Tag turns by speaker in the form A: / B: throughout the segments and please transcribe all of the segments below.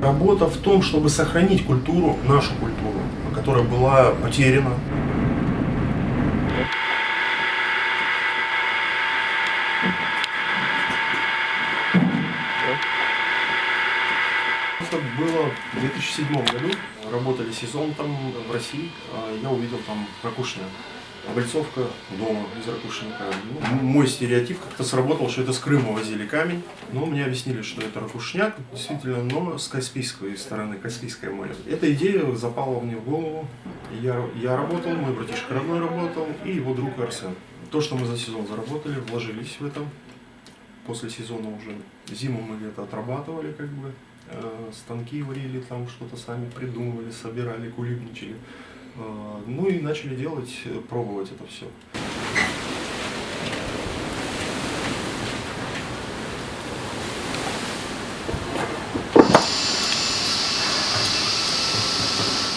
A: Работа в том, чтобы сохранить культуру, нашу культуру, которая была потеряна. Это было в 2007 году. Работали сезон там в России. Я увидел там ракушняк. Облицовка дома из ракушника. Мой стереотип как-то сработал, что это с Крыма возили камень. Но мне объяснили, что это ракушняк, действительно, но с Каспийской стороны, Каспийское море. Эта идея запала мне в голову. Я работал, мой братишка родной работал, и его друг Арсен. То, что мы за сезон заработали, вложились в это. После сезона уже зиму мы где-то отрабатывали, как бы. Станки варили, там что-то сами придумывали, собирали, кулибничали. Ну и начали делать, пробовать это все.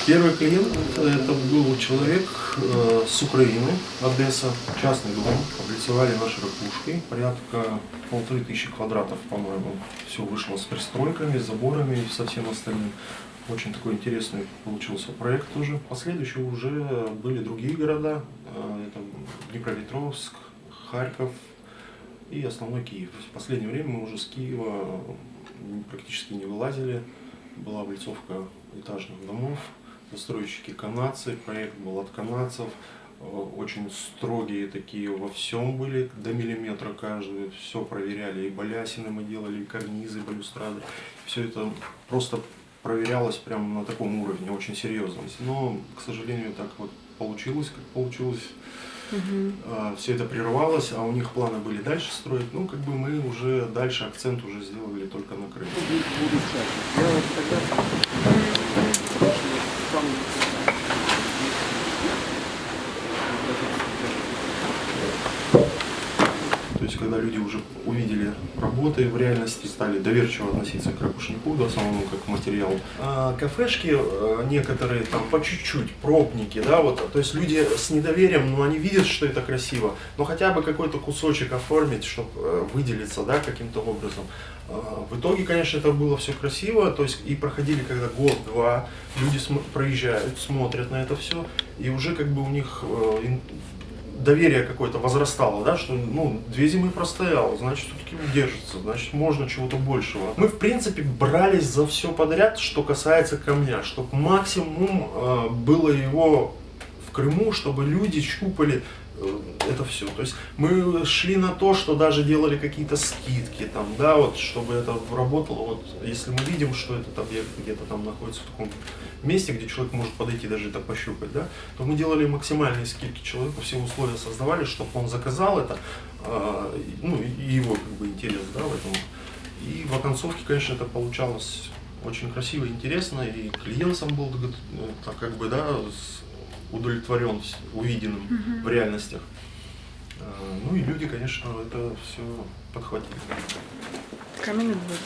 A: Первый клиент это был человек с Украины, Одесса, частный дом, облицевали нашей ракушкой, порядка 1500 квадратов, по-моему, все вышло с пристройками, с заборами и со всем остальным. Очень такой интересный получился проект тоже. Последующие уже были другие города, это Днепропетровск, Харьков и основной Киев. В последнее время мы уже с Киева практически не вылазили, была облицовка этажных домов. Застройщики канадцы, проект был от канадцев, очень строгие такие во всем были, до миллиметра каждый, все проверяли, и балясины мы делали, и карнизы, и балюстрады, все это просто проверялось прямо на таком уровне, очень серьезно. Но, к сожалению, так вот получилось, как получилось. Все это прервалось, а у них планы были дальше строить. Ну, как бы мы уже дальше акцент уже сделали только на Крым. То есть, когда люди уже увидели работы в реальности, стали доверчиво относиться к ракушнику, да, самому как к материалу. Кафешки некоторые там по чуть-чуть, пробники, да, вот, то есть люди с недоверием, но они видят, что это красиво, но хотя бы какой-то кусочек оформить, чтобы выделиться, да, каким-то образом. В итоге, конечно, это было все красиво, то есть и проходили когда год-два, люди проезжают, смотрят на это все, и уже как бы у них доверие какое-то возрастало, да, что, ну, 2 зимы простоял, значит, все-таки держится, значит, можно чего-то большего. Мы, в принципе, брались за все подряд, что касается камня, чтобы максимум было его в Крыму, чтобы люди щупали это все. То есть мы шли на то, что даже делали какие-то скидки, там, да, вот, чтобы это работало. Вот, если мы видим, что этот объект где-то там находится в таком месте, где человек может подойти даже это пощупать, да, то мы делали максимальные скидки человеку, все условия создавали, чтобы он заказал это, ну, и его как бы интерес, да, в этом. И в оконцовке, конечно, это получалось очень красиво, интересно, и клиент сам был, так, как бы, да, удовлетворен увиденным в реальностях. Ну и люди, конечно, это все подхватили.
B: Камень будет.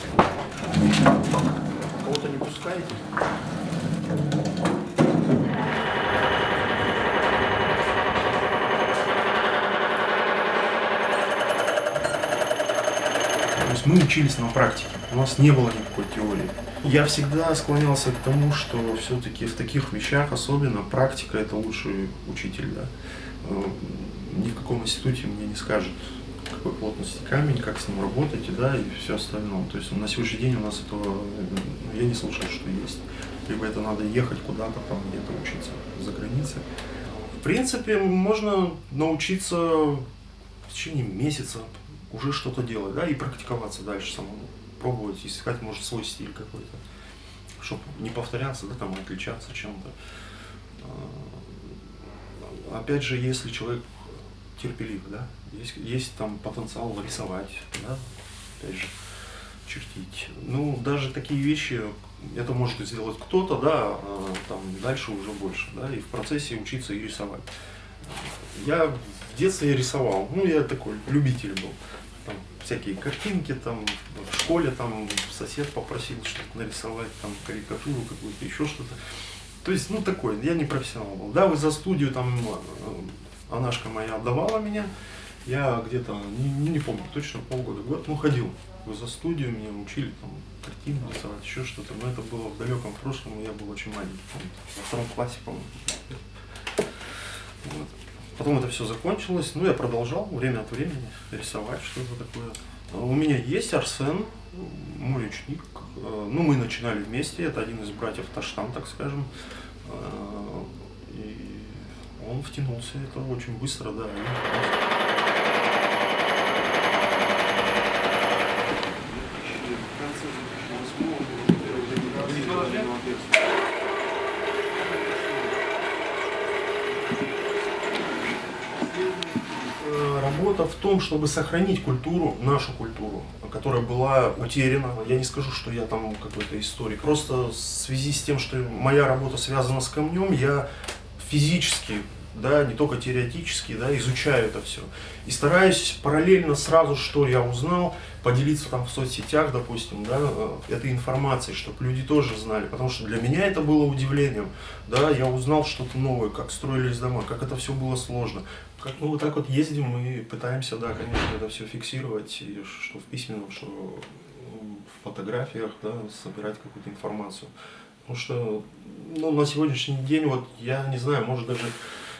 A: Кого-то не пускаете? То есть мы учились на практике, у нас не было никакой теории. Я всегда склонялся к тому, что все-таки в таких вещах, особенно практика, это лучший учитель. Да? Ни в каком институте мне не скажут, какой плотности камень, как с ним работать, да, и все остальное. То есть на сегодняшний день у нас этого, я не слышал, что есть. Либо это надо ехать куда-то там где-то учиться за границей. В принципе, можно научиться в течение месяца уже что-то делать, да, и практиковаться дальше самому. Пробовать, искать, может, свой стиль какой-то, чтобы не повторяться, да, там, отличаться чем-то. Опять же, если человек терпелив, да, есть там потенциал рисовать, да, опять же, чертить. Ну, даже такие вещи, это может сделать кто-то, да, там дальше уже больше, да, и в процессе учиться и рисовать. Я в детстве рисовал, ну, я такой любитель был. Там всякие картинки, там в школе там сосед попросил что-то нарисовать, там карикатуру какую-то, еще что-то. То есть, ну, такой, я не профессионал был. Да, вы за студию там Анашка моя отдавала меня, Я где-то, не помню, точно полгода, год, ну, ходил за студию, меня учили там картины рисовать, еще что-то, но это было в далеком прошлом, я был очень маленький, помню, во втором классе, по-моему. Вот. Потом это все закончилось, ну, я продолжал время от времени рисовать что-то такое. У меня есть Арсен, мой ученик, ну, мы начинали вместе, это один из братьев Таштан, так скажем, и он втянулся, это очень быстро, да. Работа в том, чтобы сохранить культуру, нашу культуру, которая была утеряна. Я не скажу, что я там какой-то историк. Просто в связи с тем, что моя работа связана с камнем, я физически, да, не только теоретически, да, изучаю это все. И стараюсь параллельно сразу, что я узнал, поделиться там в соцсетях, допустим, да, этой информацией, чтобы люди тоже знали. Потому что для меня это было удивлением. Да, я узнал что-то новое, как строились дома, как это все было сложно. Как мы вот так вот ездим и пытаемся, да, конечно, это все фиксировать, и что в письменном, что в фотографиях, да, собирать какую-то информацию. Потому что, ну, на сегодняшний день, вот, я не знаю, может даже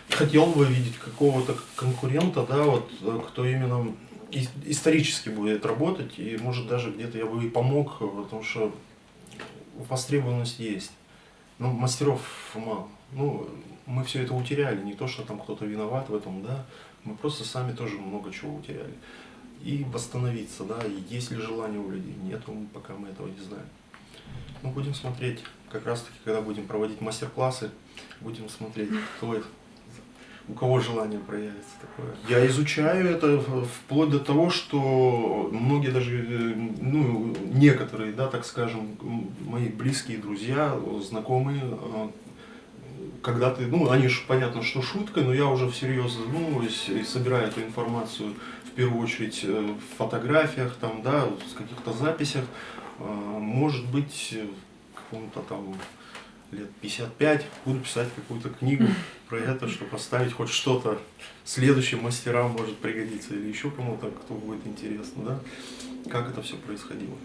A: хотел бы видеть какого-то конкурента, да, вот, кто именно исторически будет работать, и может даже где-то я бы и помог, потому что востребованность есть. Но мастеров мало. Ну, мы все это утеряли, не то, что там кто-то виноват в этом, да, мы просто сами тоже много чего утеряли. И восстановиться, да, и есть ли желание у людей, нет, пока мы этого не знаем. Ну, будем смотреть, как раз таки, когда будем проводить мастер-классы, будем смотреть, кто это, у кого желание проявится такое. Я изучаю это вплоть до того, что многие даже, ну, некоторые, да, так скажем, мои близкие друзья, знакомые, когда ты, ну, они же, понятно, что шутка, но я уже всерьез задумываюсь и собираю эту информацию, в первую очередь, в фотографиях, там, да, в каких-то записях, может быть, в каком-то там лет 55 буду писать какую-то книгу про это, чтобы поставить хоть что-то следующим мастерам может пригодиться, или еще кому-то, кто будет интересно, да, как это все происходило.